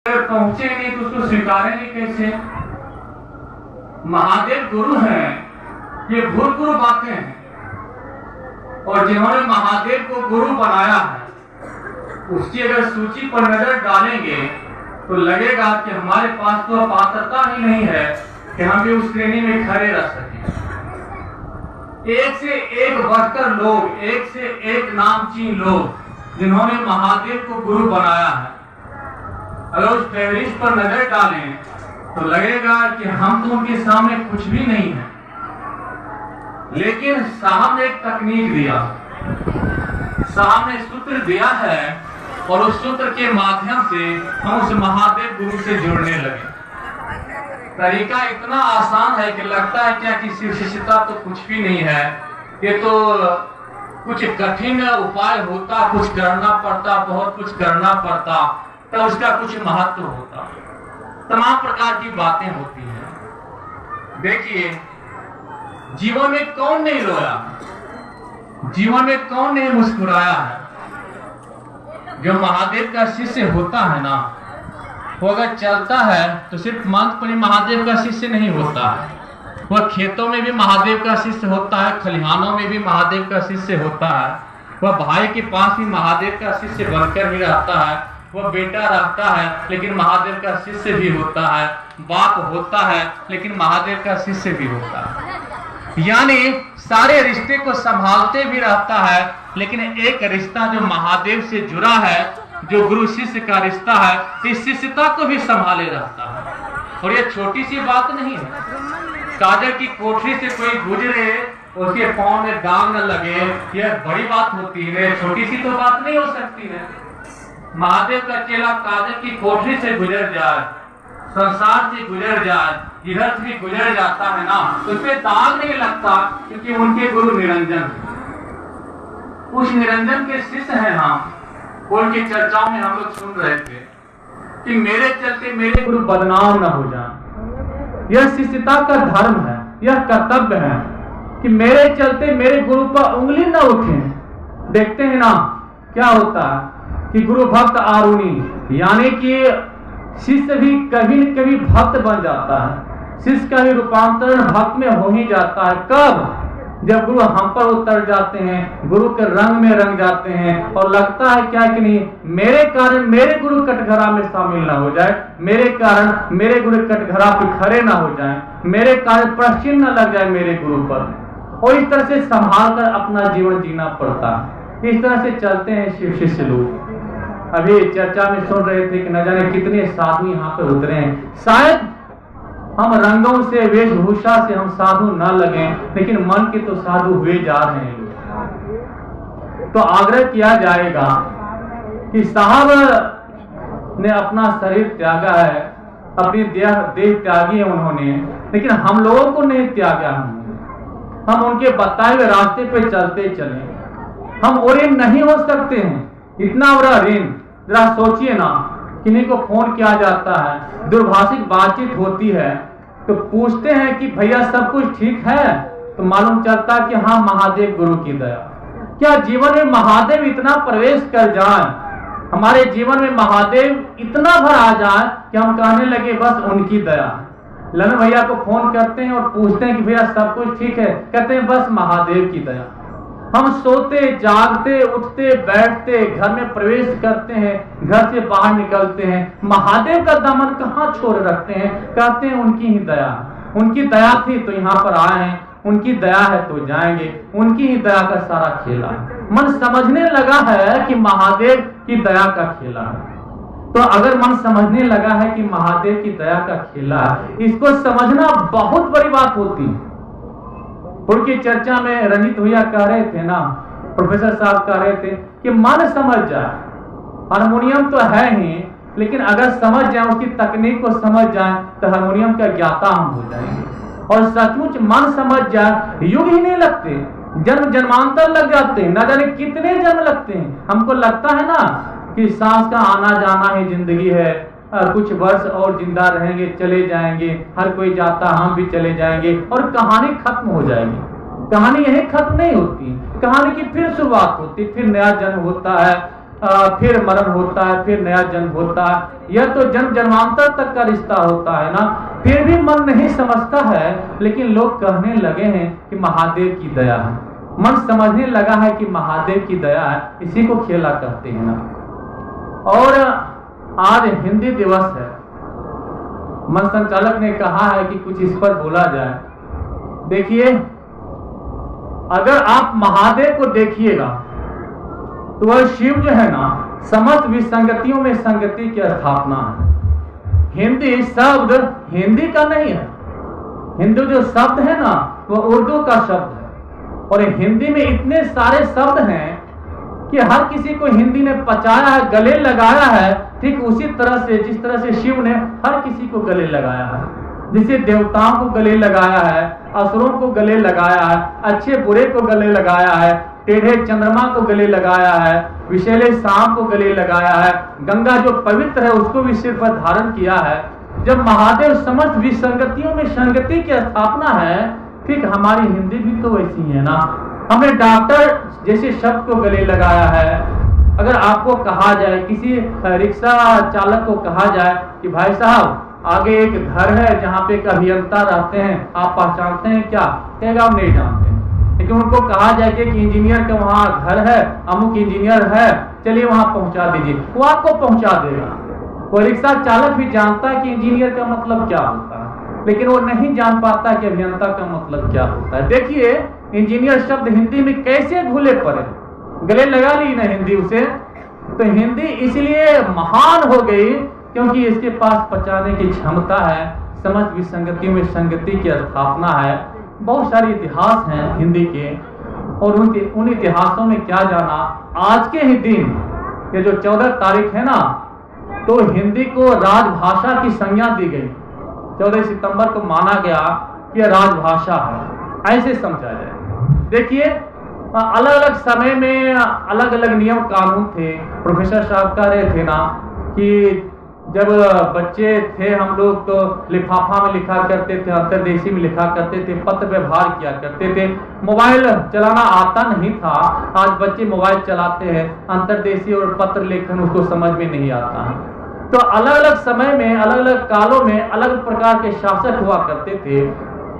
अगर पहुंचे नहीं तो उसको स्वीकारेंगे कैसे? महादेव गुरु हैं, ये भूतपूर्व बातें हैं। और जिन्होंने महादेव को गुरु बनाया है उसकी अगर सूची पर नजर डालेंगे तो लगेगा कि हमारे पास तो पात्रता ही नहीं है कि हम भी उस श्रेणी में खड़े रह सकें। एक से एक बढ़कर लोग, एक से एक नामचीन लोग जिन्होंने महादेव को गुरु बनाया है, अगर उस फेवरिस्ट पर नजर डालें तो लगेगा कि हम तो उनके सामने कुछ भी नहीं है। लेकिन साहब ने एक तकनीक दिया, साहब ने सूत्र दिया है और उस सूत्र के माध्यम से हम उस महादेव गुरु से जुड़ने लगे। तरीका इतना आसान है कि लगता है क्या कि शिष्यता तो कुछ भी नहीं है, ये तो कुछ कठिन उपाय होता, कुछ करना पड़ता, बहुत कुछ करना पड़ता, तो उसका कुछ महत्व होता। तमाम प्रकार की बातें होती हैं। देखिए, जीवन में कौन नहीं रोया, जीवन में कौन नहीं मुस्कुराया है? जो महादेव का शिष्य होता है ना, वो अगर चलता है तो सिर्फ मंत्र पर महादेव का शिष्य नहीं होता है, वह खेतों में भी महादेव का शिष्य होता है, खलिहानों में भी महादेव का शिष्य होता है, वह भाई के पास भी महादेव का शिष्य बनकर भी रहता है, वह बेटा रहता है लेकिन महादेव का शिष्य भी होता है, बाप होता है लेकिन महादेव का शिष्य भी होता है। यानी सारे रिश्ते को संभालते भी रहता है, लेकिन एक रिश्ता जो महादेव से जुड़ा है, जो गुरु शिष्य का रिश्ता है, इस शिष्यता को भी संभाले रहता है। और ये छोटी सी बात नहीं है। काजल की कोठरी से कोई गुजरे, उसके पांव में दाग न लगे, यह बड़ी बात होती है, छोटी सी तो बात नहीं हो सकती है। महादेव का चेला काजल की कोठरी से गुजर जाए, संसार से गुजर जाए, इधर से भी गुजर जाता है ना, तो उस पर दाग नहीं लगता, क्योंकि उनके गुरु निरंजन, उस निरंजन के शिष्य हैं हम। उनकी चर्चाओं में हम लोग सुन रहे थे कि मेरे चलते मेरे गुरु बदनाम न हो जाए। यह शिष्यता का धर्म है, यह कर्तव्य है कि मेरे चलते मेरे गुरु पर उंगली न उठे। देखते हैं ना क्या होता है कि गुरु भक्त आरुणी, यानी कि शिष्य भी कभी न कभी भक्त बन जाता है, शिष्य का भी रूपांतरण भक्त में हो ही जाता है। कब? जब गुरु हम पर उतर जाते हैं, गुरु के रंग में रंग जाते हैं और लगता है क्या कि नहीं, मेरे कारण मेरे गुरु कटघरा में शामिल ना हो जाए, मेरे कारण मेरे गुरु कटघरा पे खड़े ना हो जाए, मेरे कारण प्रश्न न लग जाए मेरे गुरु पर। और इस तरह से संभाल कर अपना जीवन जीना पड़ता है। इस तरह से चलते हैं शिव शिष्य लोग। अभी चर्चा में सुन रहे थे कि न जाने कितने साधु यहाँ पे उतरे हैं। शायद हम रंगों से, वेशभूषा से हम साधु न लगे, लेकिन मन के तो साधु हुए जा रहे हैं लोग। तो आग्रह किया जाएगा कि साहब ने अपना शरीर त्यागा है, अपनी देह त्यागी है उन्होंने, लेकिन हम लोगों को नहीं त्यागा। हम उनके बताए हुए रास्ते पे चलते चले। हम ओरियन नहीं हो सकते हैं, इतना बड़ा ऋण। जरा सोचिए ना, किन्हीं को फोन किया जाता है, दूरभाषिक बातचीत होती है, तो पूछते हैं कि भैया सब कुछ ठीक है, तो मालूम चलता कि हाँ, महादेव गुरु की दया। क्या जीवन में महादेव इतना प्रवेश कर जाए, हमारे जीवन में महादेव इतना भर आ जाए कि हम कहने लगे बस उनकी दया। ललन भैया को फोन करते हैं और पूछते हैं कि भैया सब कुछ ठीक है, कहते हैं बस महादेव की दया। हम सोते, जागते, उठते, बैठते, घर में प्रवेश करते हैं, घर से बाहर निकलते हैं, महादेव का दामन कहाँ छोड़ रखते हैं, कहते हैं उनकी ही दया। उनकी दया थी तो यहाँ पर आए हैं, उनकी दया है तो जाएंगे, उनकी ही दया का सारा खेला है। मन समझने लगा है कि महादेव की दया का खेला है। तो अगर मन समझने लगा है कि महादेव की दया का खेला है, इसको समझना बहुत बड़ी बात होती है। उनकी चर्चा में रंजित भैया कह रहे थे ना, प्रोफेसर साहब कह रहे थे कि मन समझ जाए, हारमोनियम तो है ही, लेकिन अगर समझ जाए, उसकी तकनीक को समझ जाए, तो हारमोनियम का ज्ञाता हम हो जाएंगे। और सचमुच मन समझ जाए, युग ही नहीं लगते, जन्म जन्मांतर लग जाते हैं, न जाने कितने जन्म लगते हैं। हमको लगता है ना कि सांस का आना जाना ही जिंदगी है, कुछ वर्ष और जिंदा रहेंगे, चले जाएंगे, हर कोई जाता, हम भी चले जाएंगे और कहानी खत्म हो जाएगी। कहानी यही खत्म नहीं होती, कहानी की फिर शुरुआत होती, फिर नया जन्म होता है, फिर मरण होता है, फिर नया जन्म होता है। यह तो जन्म जन्मांतर तक का रिश्ता होता है ना। फिर भी मन नहीं समझता है, लेकिन लोग कहने लगे हैं कि महादेव की दया है। मन समझने लगा है कि महादेव की दया है, इसी को खेला कहते हैं ना। और आज हिंदी दिवस है। मन संचालक ने कहा है कि कुछ इस पर बोला जाए। देखिए, अगर आप महादेव को देखिएगा तो वह शिव जो है ना, समस्त विसंगतियों में संगति की स्थापना है। हिंदी शब्द हिंदी का नहीं है। हिंदू जो शब्द है ना, वह उर्दू का शब्द है। और हिंदी में इतने सारे शब्द हैं कि हर किसी को हिंदी ने पचाया है, गले लगाया है। ठीक उसी तरह से जिस तरह से शिव ने हर किसी को गले लगाया है, जिसे देवताओं को गले लगाया है, असुरों को गले लगाया है, अच्छे बुरे को गले लगाया है, टेढ़े चंद्रमा को गले लगाया है, विषैले सांप को गले लगाया है, गंगा जो पवित्र है उसको भी सिर पर धारण किया है। जब महादेव समस्त विसंगतियों में संगति की स्थापना है, ठीक हमारी हिंदी भी तो वैसी है ना। हमने डॉक्टर जैसे शब्द को गले लगाया है। अगर आपको कहा जाए, किसी रिक्शा चालक को कहा जाए कि भाई साहब आगे एक घर है जहाँ पे एक अभियंता रहते हैं, आप पहचानते हैं क्या? कहेगा हम नहीं जानते। लेकिन उनको कहा जाए कि इंजीनियर का वहाँ घर है, अमुक इंजीनियर है, चलिए वहाँ पहुँचा दीजिए, वो आपको पहुँचा देगा। वो रिक्शा चालक भी जानता है कि इंजीनियर का मतलब क्या होता है, लेकिन वो नहीं जान पाता कि अभियंता का मतलब क्या होता है। देखिए, इंजीनियर शब्द हिंदी में कैसे घुले पड़े, गले लगा ली ना हिंदी उसे। तो हिंदी इसलिए महान हो गई क्योंकि इसके पास पचाने की क्षमता है, समस्त विसंगति में संगति की स्थापना है। बहुत सारे इतिहास हैं हिंदी के, और उन इतिहासों में क्या जाना। आज के ही दिन, ये जो 14 तारीख है ना, तो हिंदी को राजभाषा की संज्ञा दी गई। 14 सितंबर को माना गया कि राजभाषा है, ऐसे समझा जाए। देखिए, अलग अलग समय में अलग अलग नियम कानून थे। प्रोफेसर साहब कह रहे थे ना कि जब बच्चे थे हम लोग तो लिफाफा में लिखा करते थे, अंतर्देशी में लिखा करते थे, पत्र व्यवहार किया करते थे। मोबाइल चलाना आता नहीं था। आज बच्चे मोबाइल चलाते हैं, अंतर्देशी और पत्र लेखन उसको समझ में नहीं आता है। तो अलग अलग समय में, अलग अलग कालों में अलग प्रकार के शासक हुआ करते थे।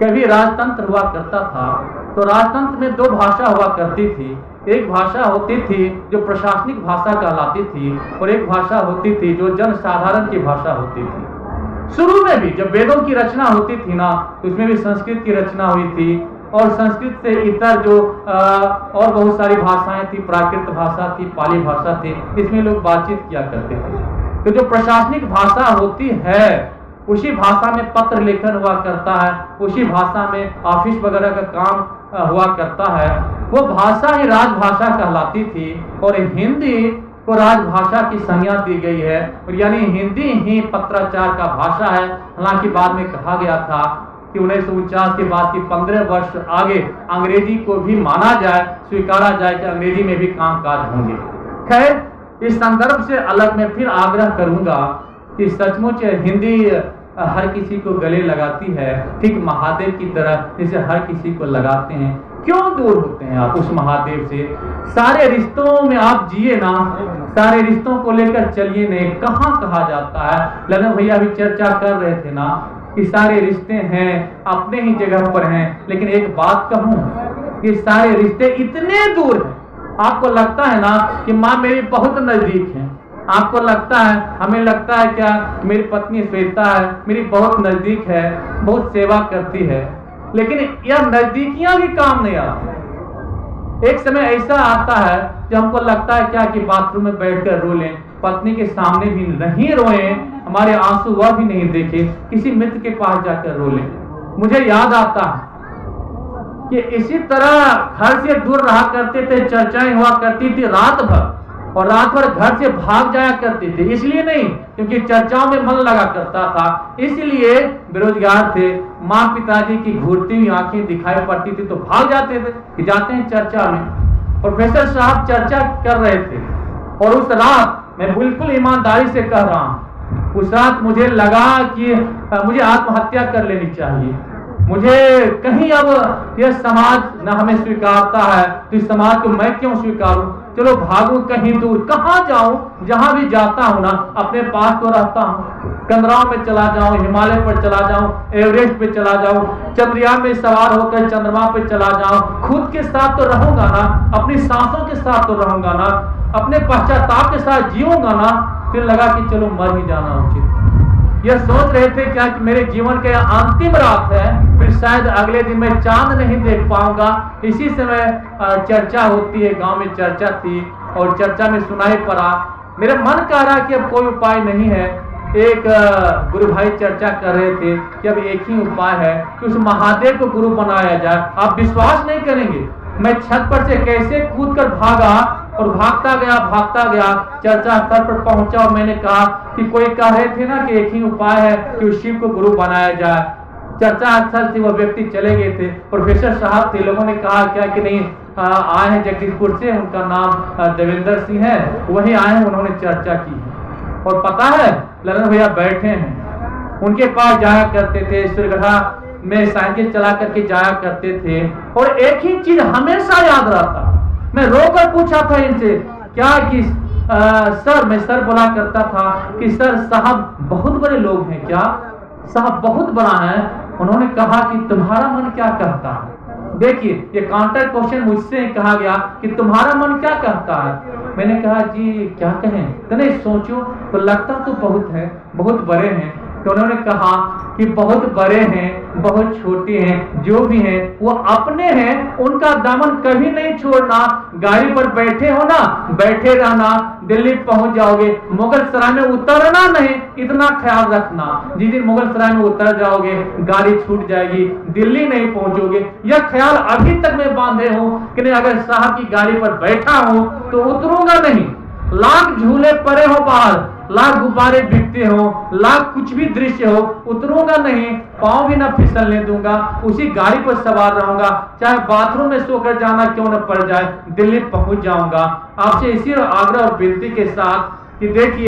कभी राजतंत्र हुआ करता था, तो राजतंत्र में 2 भाषा हुआ करती थी। एक भाषा होती थी जो प्रशासनिक भाषा कहलाती थी, और एक भाषा होती थी जो जन साधारण की भाषा होती थी। शुरू में भी जब वेदों की रचना होती थी ना, तो उसमें भी संस्कृत की रचना हुई थी, और संस्कृत से इतर जो और बहुत सारी भाषाएं थी, प्राकृत भाषा थी, पाली भाषा थी, इसमें लोग बातचीत किया करते थे। तो जो प्रशासनिक भाषा होती है, उसी भाषा में पत्र लेखन हुआ करता है, उसी भाषा में ऑफिस वगैरह का काम हुआ करता है। वो भाषा ही राजभाषा कहलाती थी, और हिंदी को राजभाषा की संज्ञा दी गई है। और यानी हिंदी ही पत्राचार का भाषा है। हालांकि बाद में कहा गया था कि 1949 के बाद की 15 वर्ष आगे अंग्रेजी को भी माना जाए, स्वीकारा जाए कि अंग्रेजी में भी कामकाज होंगे। खैर, इस संदर्भ से अलग मैं फिर आग्रह करूंगा कि सचमुच हिंदी हर किसी को गले लगाती है, ठीक महादेव की तरह जिसे हर किसी को लगाते हैं। क्यों दूर होते हैं आप उस महादेव से? सारे रिश्तों में आप जिए ना, सारे रिश्तों को लेकर चलिए नहीं। कहाँ कहा जाता है, ललन भैया भी चर्चा कर रहे थे ना कि सारे रिश्ते हैं, अपने ही जगह पर हैं। लेकिन एक बात कहूं कि सारे रिश्ते इतने दूर हैं, आपको लगता है ना कि माँ मेरी बहुत नजदीक है, आपको लगता है, हमें लगता है क्या मेरी पत्नी श्वेता है, मेरी बहुत नजदीक है, बहुत सेवा करती है, लेकिन यह नजदीकियां भी काम नहीं आती। एक समय ऐसा आता है कि हमको लगता है क्या कि बाथरूम में बैठकर रो लें, पत्नी के सामने भी नहीं रोएं, हमारे आंसू वह भी नहीं देखे, किसी मित्र के पास जाकर रो लें। मुझे याद आता है कि इसी तरह घर से दूर रहा करते थे, चर्चाएं हुआ करती थी रात भर, और रात भर घर से भाग जाया करते थे। इसलिए नहीं क्योंकि चर्चाओं में मन लगा करता था, इसलिए बेरोजगार थे, माँ पिताजी की घूरती हुई आंखें दिखाई पड़ती थी तो भाग जाते थे कि जाते हैं चर्चा में। प्रोफेसर साहब चर्चा कर रहे थे, और उस रात मैं बिल्कुल ईमानदारी से कह रहा हूँ, उस रात मुझे लगा कि मुझे आत्महत्या कर लेनी चाहिए। मुझे कहीं अब यह समाज न हमें स्वीकारता है, तो इस समाज को मैं क्यों स्वीकारूं? चलो भागूं कहीं दूर, कहाँ जाऊं? जहां भी जाता हूं ना अपने पास तो रहता हूं। कंदराओं में चला जाऊं, हिमालय पर चला जाऊं, एवरेस्ट पे चला जाऊं, चंद्रयान में सवार होकर चंद्रमा पे चला जाऊं, खुद के साथ तो रहूंगा ना, अपनी सांसों के साथ तो रहूंगा ना, अपने पश्चाताप के साथ जीऊंगा ना। फिर लगा कि चलो मर ही जाना उचित। यह सोच रहे थे क्या कि मेरे जीवन का यह अंतिम रात है, फिर शायद अगले दिन मैं चांद नहीं देख पाऊंगा। इसी समय चर्चा होती है, गांव में चर्चा थी और चर्चा में सुनाई पड़ा। मेरा मन कह रहा कि अब कोई उपाय नहीं है। एक गुरु भाई चर्चा कर रहे थे कि अब एक ही उपाय है कि उस महादेव को गुरु बनाया जाए। आप विश्वास नहीं करेंगे, मैं छत पर से कैसे कूद कर भागा और भागता गया चर्चा स्थल पर पहुंचा और मैंने कहा कि कोई कह रहे थे ना कि एक ही उपाय है कि उस शिव को गुरु बनाया जाए। चर्चा स्थल से वह व्यक्ति चले गए थे, प्रोफेसर साहब थे। लोगों ने कहा क्या कि नहीं, आए हैं जगदीशपुर से, उनका नाम देवेंद्र सिंह है, वही आए हैं, उन्होंने चर्चा की है। और पता है ललन भैया बैठे हैं, उनके पास जाया करते थे, सुरगढ़ा में साइकिल चला करके जाया करते थे। और एक ही चीज हमेशा याद रहता, मैं रोकर पूछा था इनसे क्या कि सर, मैं सर बोला करता था कि सर साहब बहुत बड़े लोग हैं क्या, साहब बहुत बड़ा है। उन्होंने कहा कि तुम्हारा मन क्या कहता है। देखिए ये काउंटर क्वेश्चन मुझसे कहा गया कि तुम्हारा मन क्या कहता है। मैंने कहा जी क्या कहें, तो नहीं सोचो तो लगता तो बहुत है, बहुत बड़े हैं। तो उन्होंने कहा कि बहुत बड़े हैं, बहुत छोटे हैं, जो भी हैं वो अपने हैं, उनका दामन कभी नहीं छोड़ना। गाड़ी पर बैठे हो ना, बैठे रहना, दिल्ली पहुंच जाओगे, मुगल सराय में उतरना नहीं, इतना ख्याल रखना। जिस दिन मुगल सराय में उतर जाओगे गाड़ी छूट जाएगी, दिल्ली नहीं पहुंचोगे। यह ख्याल अभी तक मैं बांधे हूं कि नहीं, अगर साहब की गाड़ी पर बैठा हूं तो उतरूंगा नहीं। लाख झूले परे हो बाहर, लाख गुब्बारे बिकते हो, लाख कुछ भी दृश्य हो, उतरूंगा नहीं, पांव भी ना फिसलने दूंगा, उसी गाड़ी पर सवार रहूंगा, चाहे बाथरूम में सोकर जाना क्यों न पड़ जाए, दिल्ली पहुंच जाऊंगा। आपसे इसी आग्रह और विनती के साथ कि देखिए